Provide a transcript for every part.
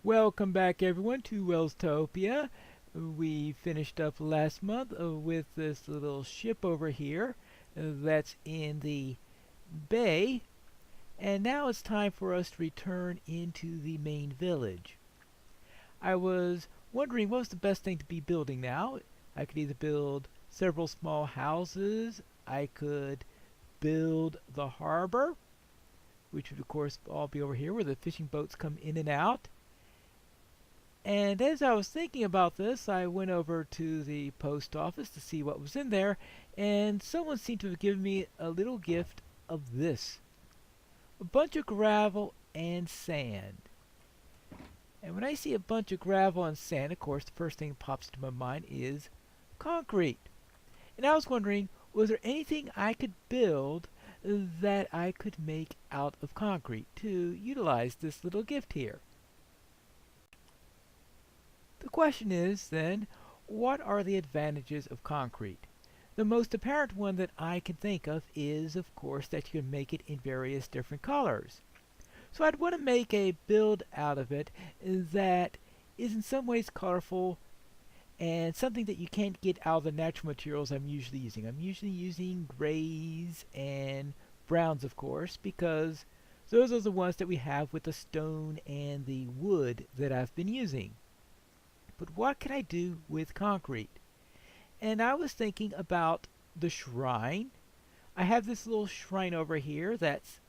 Welcome back everyone to Welstopia. We finished up last month with this little ship over here that's in the bay, and now it's time for us to return into the main village. I was wondering what was the best thing to be building now. I could either build several small houses, I could build the harbor, which would of course all be over here where the fishing boats come in and out. And as I was thinking about this, I went over to the post office to see what was in there, and someone seemed to have given me a little gift of this. A bunch of gravel and sand. And when I see a bunch of gravel and sand, of course, the first thing that pops into my mind is concrete. And I was wondering, was there anything I could build that I could make out of concrete to utilize this little gift here? The question is, then, what are the advantages of concrete? The most apparent one that I can think of is, of course, that you can make it in various different colors. So I'd want to make a build out of it that is in some ways colorful and something that you can't get out of the natural materials I'm usually using. I'm usually using grays and browns, of course, because those are the ones that we have with the stone and the wood that I've been using. But what can I do with concrete? And I was thinking about the shrine. I have this little shrine over here that's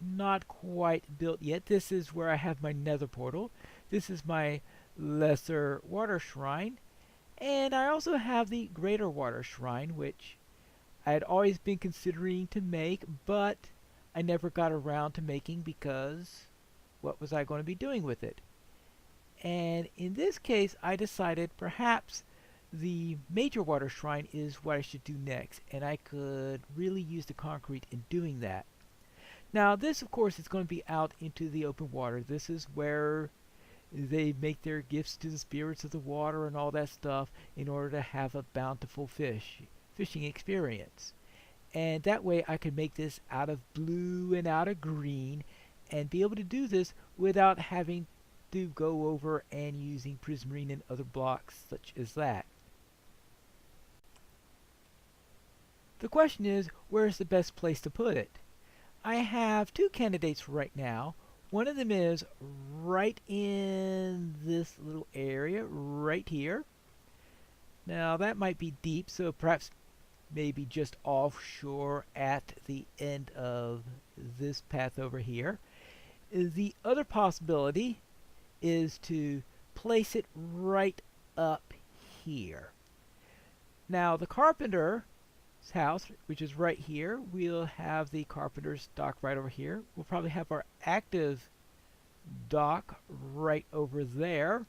not quite built yet. This is where I have my nether portal. This is my lesser water shrine. And I also have the greater water shrine, which I had always been considering to make, but I never got around to making because what was I going to be doing with it? And in this case, I decided perhaps the major water shrine is what I should do next, and I could really use the concrete in doing that. Now, this, of course, is going to be out into the open water. This is where they make their gifts to the spirits of the water and all that stuff in order to have a bountiful fishing experience. And that way I could make this out of blue and out of green and be able to do this without having to go over and using prismarine and other blocks such as that. The question is, where's the best place to put it? I have two candidates right now. One of them is right in this little area right here. Now that might be deep, so perhaps maybe just offshore at the end of this path over here. The other possibility is to place it right up here. Now the carpenter's house, which is right here, we'll have the carpenter's dock right over here. We'll probably have our active dock right over there.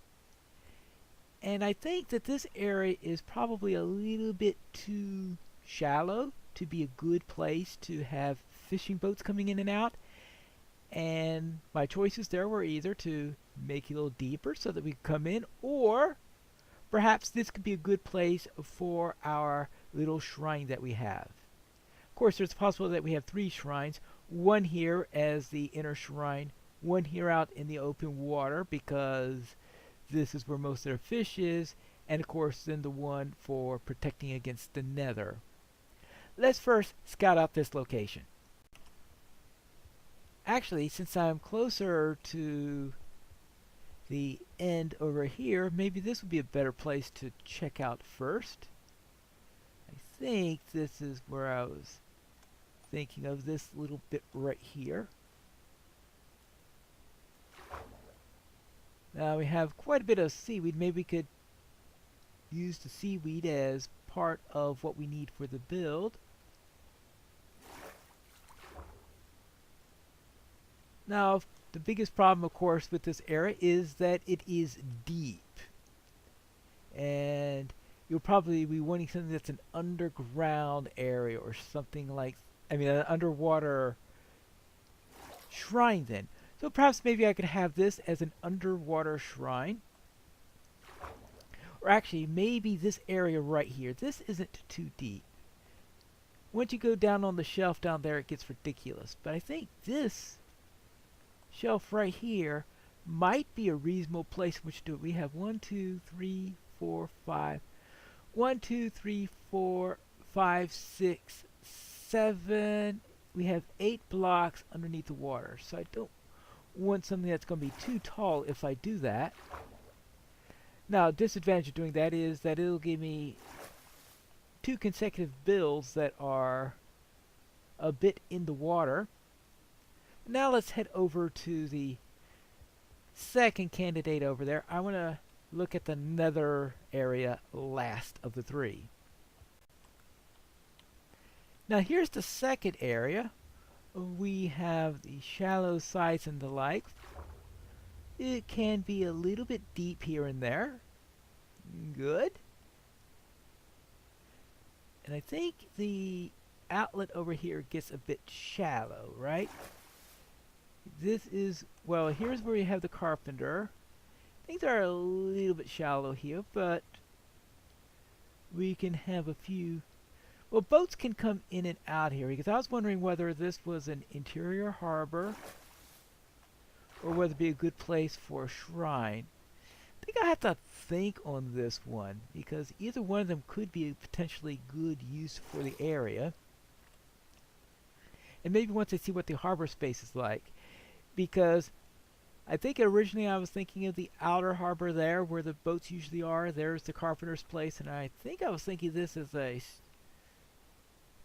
And I think that this area is probably a little bit too shallow to be a good place to have fishing boats coming in and out. And my choices there were either to make it a little deeper so that we could come in, or perhaps this could be a good place for our little shrine that we have. Of course, there's a possibility that we have three shrines, one here as the inner shrine, one here out in the open water because this is where most of their fish is, and of course then the one for protecting against the nether. Let's first scout out this location. Actually, since I'm closer to the end over here, maybe this would be a better place to check out first. I think this is where I was thinking of, this little bit right here. Now we have quite a bit of seaweed. Maybe we could use the seaweed as part of what we need for the build. Now, the biggest problem, of course, with this area is that it is deep. And you'll probably be wanting something that's an underground area or something like, an underwater shrine then. So perhaps maybe I could have this as an underwater shrine. Or actually, maybe this area right here. This isn't too deep. Once you go down on the shelf down there, it gets ridiculous. But I think this shelf right here might be a reasonable place in which to do it. We have 1, 2, 3, 4, 5. 1, 2, 3, 4, 5, 6, 7. We have 8 blocks underneath the water. So I don't want something that's going to be too tall if I do that. Now, disadvantage of doing that is that it'll give me 2 consecutive builds that are a bit in the water. Now let's head over to the second candidate over there. I want to look at the nether area last of the 3. Now here's the second area. We have the shallow sides and the like. It can be a little bit deep here and there. Good. And I think the outlet over here gets a bit shallow, right? This is, well, here's where you have the carpenter. Things are a little bit shallow here, but we can have a few. Well, boats can come in and out here, because I was wondering whether this was an interior harbor or whether it'd be a good place for a shrine. I think I have to think on this one, because either one of them could be a potentially good use for the area. And maybe once I see what the harbor space is like, because I think originally I was thinking of the outer harbor there where the boats usually are. There's the carpenter's place, and I think I was thinking this as a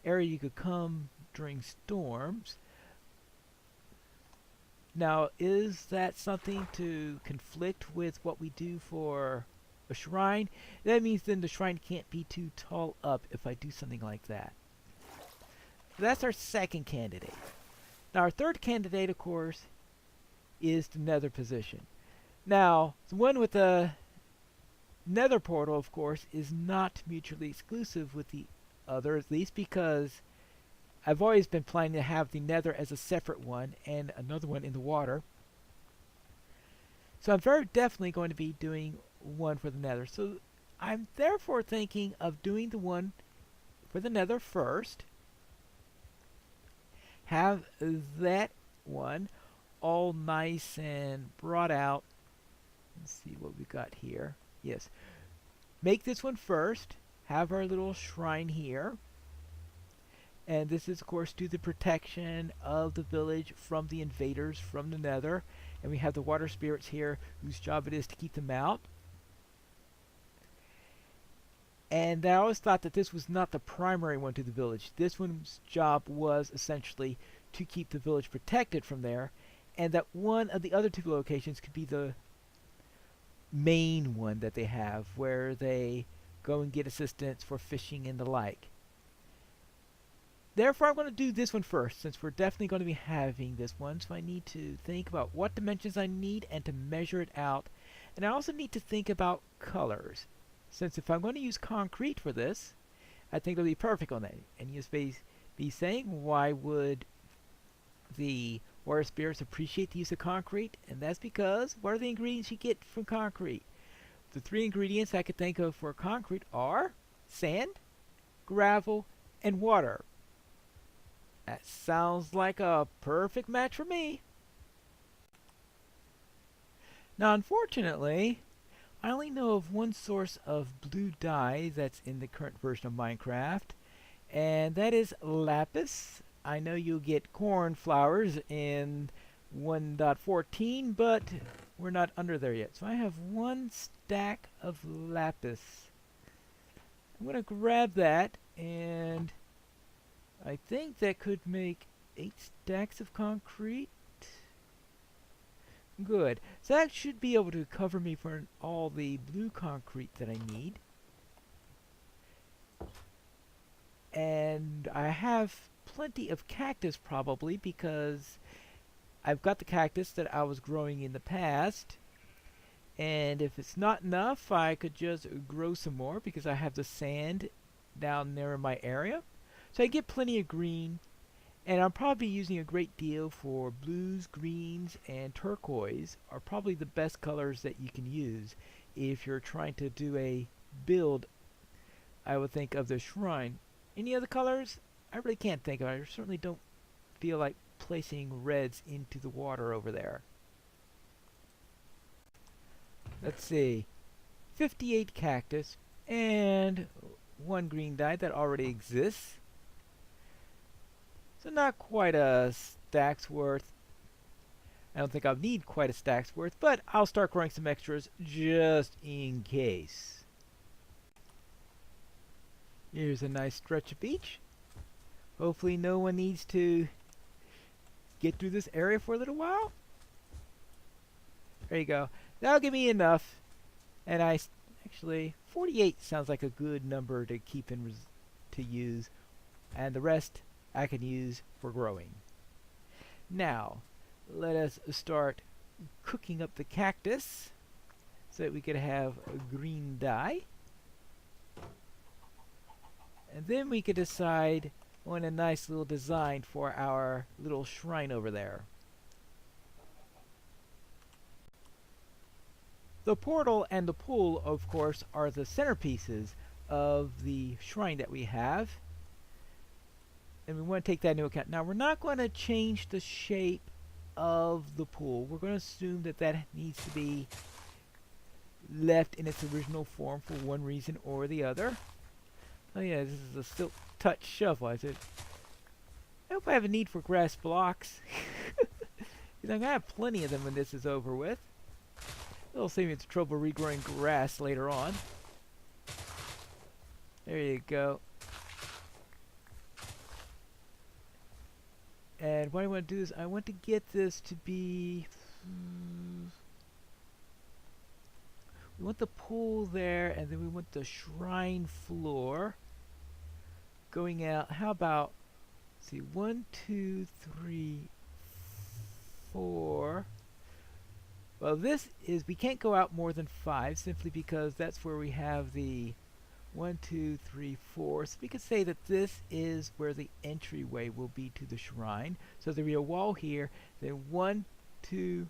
area you could come during storms. Now, is that something to conflict with what we do for a shrine? That means then the shrine can't be too tall up if I do something like that. So that's our second candidate. Now, our third candidate, of course, is the nether position. Now, the one with the nether portal, of course, is not mutually exclusive with the other, at least because I've always been planning to have the nether as a separate one and another one in the water. So I'm very definitely going to be doing one for the nether. So I'm therefore thinking of doing the one for the nether first. Have that one all nice and brought out. Let's see what we got here. Yes. Make this one first. Have our little shrine here. And this is, of course, to the protection of the village from the invaders from the nether. And we have the water spirits here, whose job it is to keep them out. And I always thought that this was not the primary one to the village. This one's job was essentially to keep the village protected from there, and that one of the other 2 locations could be the main one that they have, where they go and get assistance for fishing and the like. Therefore, I'm going to do this one first, since we're definitely going to be having this one. So I need to think about what dimensions I need and to measure it out. And I also need to think about colors, since if I'm going to use concrete for this, I think it'll be perfect on that. And you be saying, why would the water spirits appreciate the use of concrete? And that's because, what are the ingredients you get from concrete? The 3 ingredients I could think of for concrete are sand, gravel, and water. That sounds like a perfect match for me. Now, unfortunately, I only know of one source of blue dye that's in the current version of Minecraft, and that is lapis. I know you'll get cornflowers in 1.14, but we're not under there yet. So I have 1 stack of lapis. I'm going to grab that, and I think that could make 8 stacks of concrete. Good. So that should be able to cover me for all the blue concrete that I need. And I have plenty of cactus probably, because I've got the cactus that I was growing in the past. And if it's not enough, I could just grow some more, because I have the sand down there in my area. So I get plenty of green, and I'm probably using a great deal for blues, greens, and turquoise are probably the best colors that you can use if you're trying to do a build, I would think, of the shrine. Any other colors? I really can't think of it. I certainly don't feel like placing reds into the water over there. let's see, 58 cactus and 1 green dye that already exists. So not quite a stack's worth. I don't think I'll need quite a stack's worth, but I'll start growing some extras just in case. Here's a nice stretch of beach. Hopefully no one needs to get through this area for a little while. There you go. That'll give me enough. And actually, 48 sounds like a good number to keep in to use. And the rest I can use for growing. Now, let us start cooking up the cactus so that we could have a green dye. And then we could decide on a nice little design for our little shrine over there. The portal and the pool, of course, are the centerpieces of the shrine that we have. And we want to take that into account. Now, we're not going to change the shape of the pool. We're going to assume that that needs to be left in its original form for one reason or the other. Oh yeah, this is a silk touch shovel, is it? I hope I have a need for grass blocks. I'm going to have plenty of them when this is over with. It'll save me the trouble regrowing grass later on. There you go. And what I want to do is I want to get this to be... we want the pool there, and then we want the shrine floor going out. How about, let's see, 1, 2, 3, 4. Well, this is, we can't go out more than 5 simply because that's where we have the 1, 2, 3, 4. So we could say that this is where the entryway will be to the shrine. So there'll be a wall here, then 1, 2,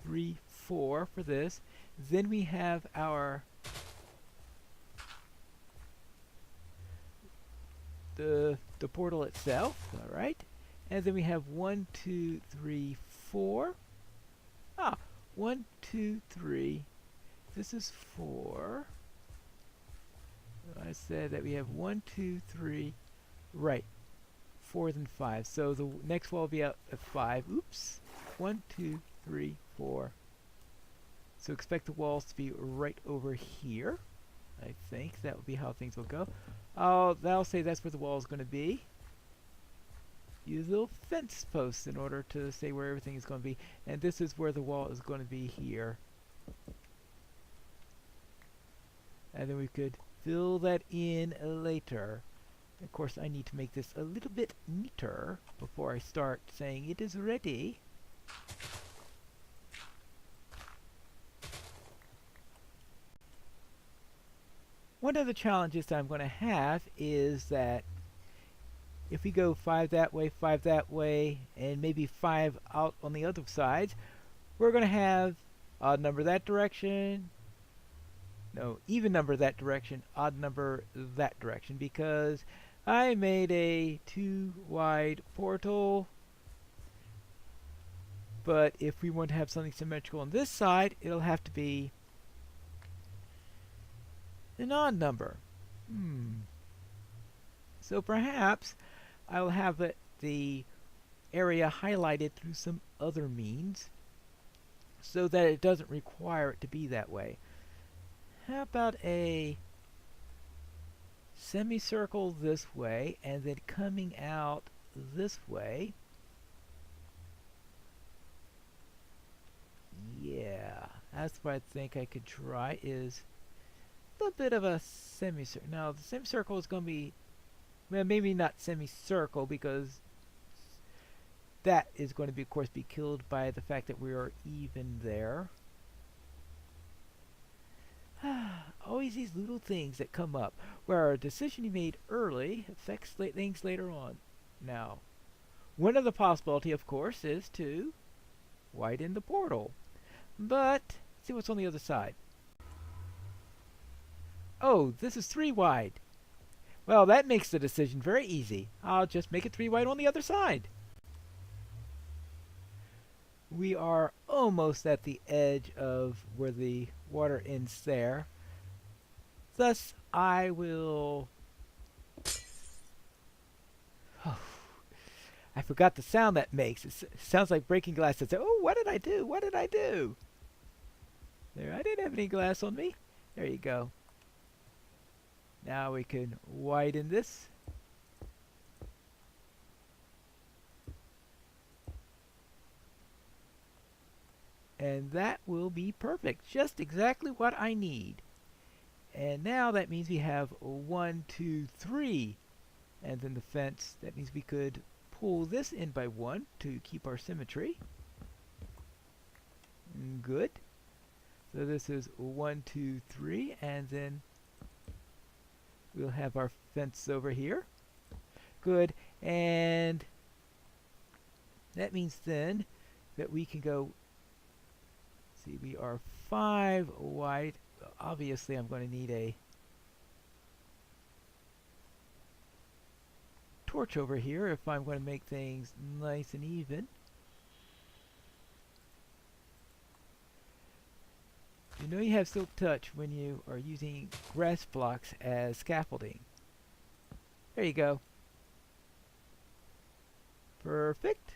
3, 4 for this. Then we have our the portal itself, all right, and then we have 1, 2, 3, 4. 1, 2, 3. This is 4. I said that we have 1, 2, 3. Right, 4 then 5. So the next wall will be out at 5. Oops. 1, 2, 3, 4. So expect the walls to be right over here. I think that will be how things will go. That'll say that's where the wall is going to be. Use little fence posts in order to say where everything is going to be. And this is where the wall is going to be here. And then we could fill that in later. Of course, I need to make this a little bit neater before I start saying it is ready. One of the challenges that I'm going to have is that if we go 5 that way, and maybe 5 out on the other sides, we're going to have odd number that direction, no, even number that direction, odd number that direction, because I made a too wide portal. But if we want to have something symmetrical on this side, it'll have to be an odd number. So perhaps I'll have the area highlighted through some other means so that it doesn't require it to be that way. How about a semicircle this way and then coming out this way? Yeah, that's what I think I could try, is a little bit of a semicircle. Now the semicircle is going to be, well, maybe not semicircle, because that is going to be, of course, be killed by the fact that we are even there. Always these little things that come up where a decision you made early affects things later on. Now, one of the possibility, of course, is to widen the portal. But let's see what's on the other side. Oh, this is 3 wide. Well, that makes the decision very easy. I'll just make it 3 wide on the other side. We are almost at the edge of where the water ends there. Thus, I will... I forgot the sound that makes. It sounds like breaking glass. It's, oh, what did I do? What did I do? There, I didn't have any glass on me. There you go. Now we can widen this. And that will be perfect. Just exactly what I need. And now that means we have 1, 2, 3. And then the fence, that means we could pull this in by 1 to keep our symmetry. Good. So this is 1, 2, 3, and then we'll have our fence over here. Good. And that means then that we can go, see, we are 5 wide. Well, obviously I'm going to need a torch over here if I'm going to make things nice and even. You know you have silk touch when you are using grass blocks as scaffolding. There you go. Perfect.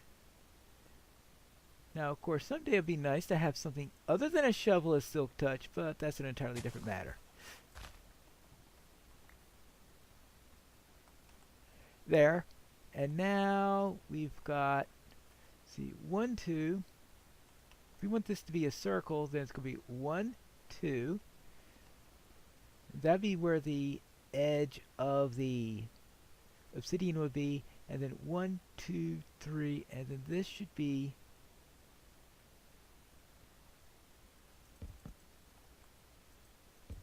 Now, of course, someday it'd be nice to have something other than a shovel as silk touch, but that's an entirely different matter. There. And now we've got, see, 1, 2. If we want this to be a circle, then it's going to be 1, 2. That'd be where the edge of the obsidian would be. And then 1, 2, 3. And then this should be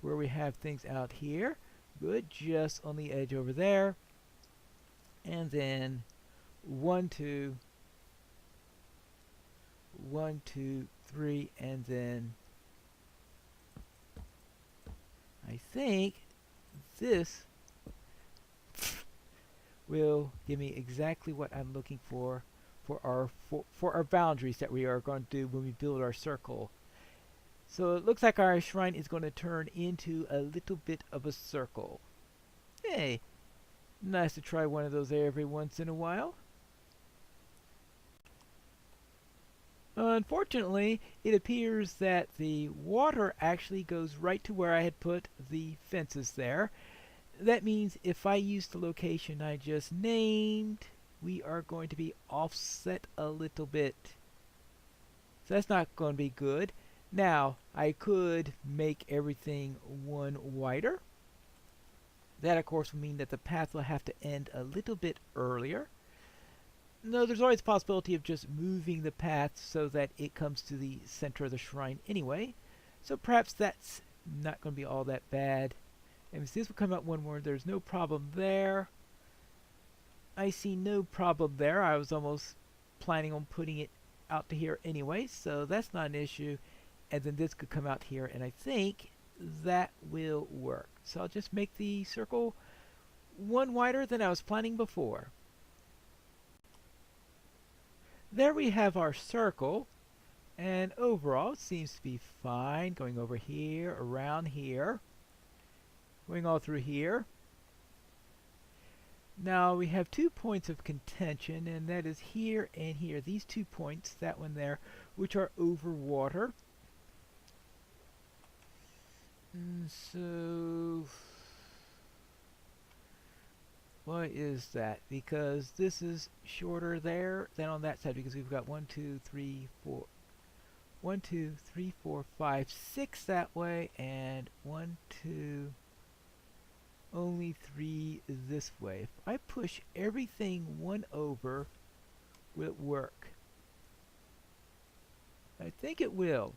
where we have things out here. Good, just on the edge over there. And then 1, 2, 1, 2, 3, and then I think this will give me exactly what I'm looking for our boundaries that we are going to do when we build our circle. So it looks like our shrine is going to turn into a little bit of a circle. Hey, nice to try one of those every once in a while. Unfortunately, it appears that the water actually goes right to where I had put the fences there. That means if I use the location I just named, we are going to be offset a little bit. So that's not going to be good. Now, I could make everything 1 wider. That, of course, will mean that the path will have to end a little bit earlier. No, there's always a possibility of just moving the path so that it comes to the center of the shrine anyway. So perhaps that's not going to be all that bad. And this will come out 1 more. There's no problem there. I see no problem there. I was almost planning on putting it out to here anyway, so that's not an issue. And then this could come out here, and I think that will work. So I'll just make the circle 1 wider than I was planning before. There we have our circle, and overall it seems to be fine. Going over here, around here, going all through here. Now we have 2 points of contention, and that is here and here. These 2 points, that one there, which are over water. So why is that? Because this is shorter there than on that side, because we've got 1, 2, 3, 4, 1, 2, 3, 4, 5, 6 that way, and 1, 2, only 3 this way. If I push everything 1 over, will it work? I think it will.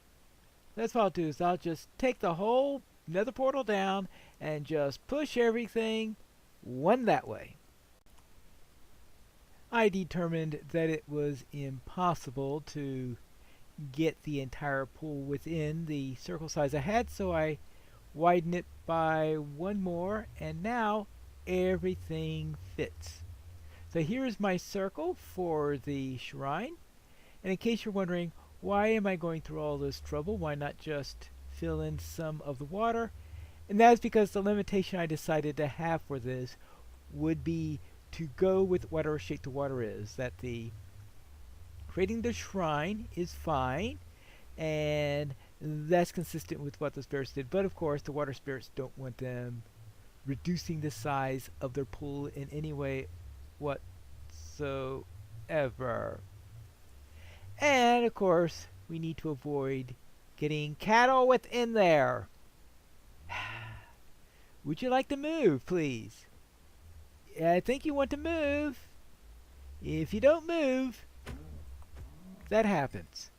That's what I'll do, is I'll just take the whole nether portal down and just push everything 1 that way. I determined that it was impossible to get the entire pool within the circle size I had, so I widened it by 1 more, and now everything fits. So here's my circle for the shrine. And in case you're wondering, why am I going through all this trouble? Why not just fill in some of the water? And that is because the limitation I decided to have for this would be to go with whatever shape the water is. That the creating the shrine is fine, and that's consistent with what the spirits did. But of course, the water spirits don't want them reducing the size of their pool in any way whatsoever. And of course, we need to avoid getting cattle within there. Would you like to move, please? I think you want to move. If you don't move, that happens.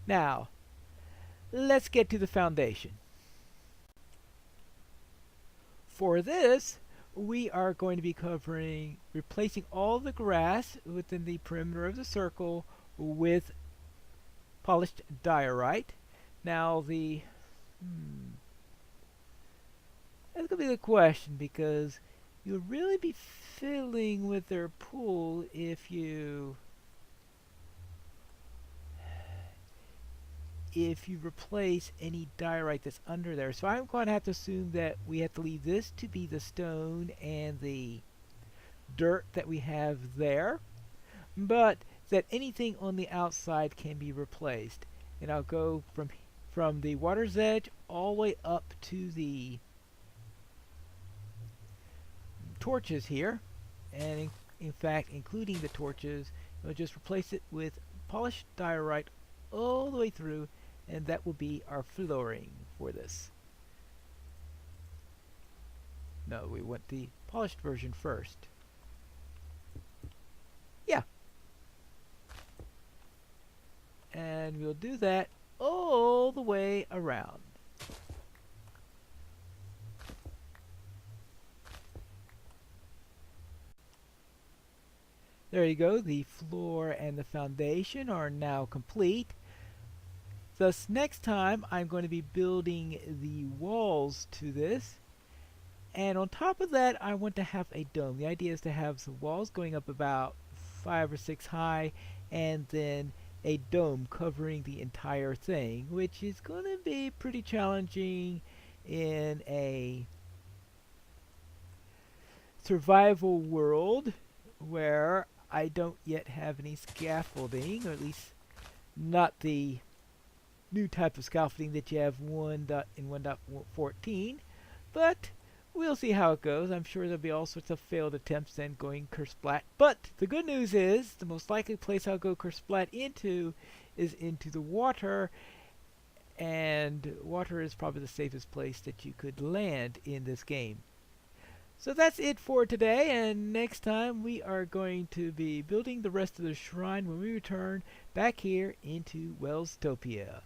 Now, let's get to the foundation. For this, we are going to be covering, replacing all the grass within the perimeter of the circle with polished diorite. Now that's going to be the question, because you'll really be filling with their pool if you replace any diorite that's under there. So I'm going to have to assume that we have to leave this to be the stone and the dirt that we have there, but that anything on the outside can be replaced. And I'll go from the water's edge all the way up to the torches here, and in fact including the torches, we'll just replace it with polished diorite all the way through, and that will be our flooring for this. No, we want the polished version first. Yeah. And we'll do that all the way around. There you go, the floor and the foundation are now complete. Thus, next time I'm going to be building the walls to this. And on top of that, I want to have a dome. The idea is to have some walls going up about 5 or 6 high, and then a dome covering the entire thing, which is going to be pretty challenging in a survival world where I don't yet have any scaffolding, or at least not the new type of scaffolding that you have in 1.14, but we'll see how it goes. I'm sure there'll be all sorts of failed attempts and going cursplat. But the good news is, the most likely place I'll go cursplat into is into the water, and water is probably the safest place that you could land in this game. So that's it for today, and next time we are going to be building the rest of the shrine when we return back here into Welstopia.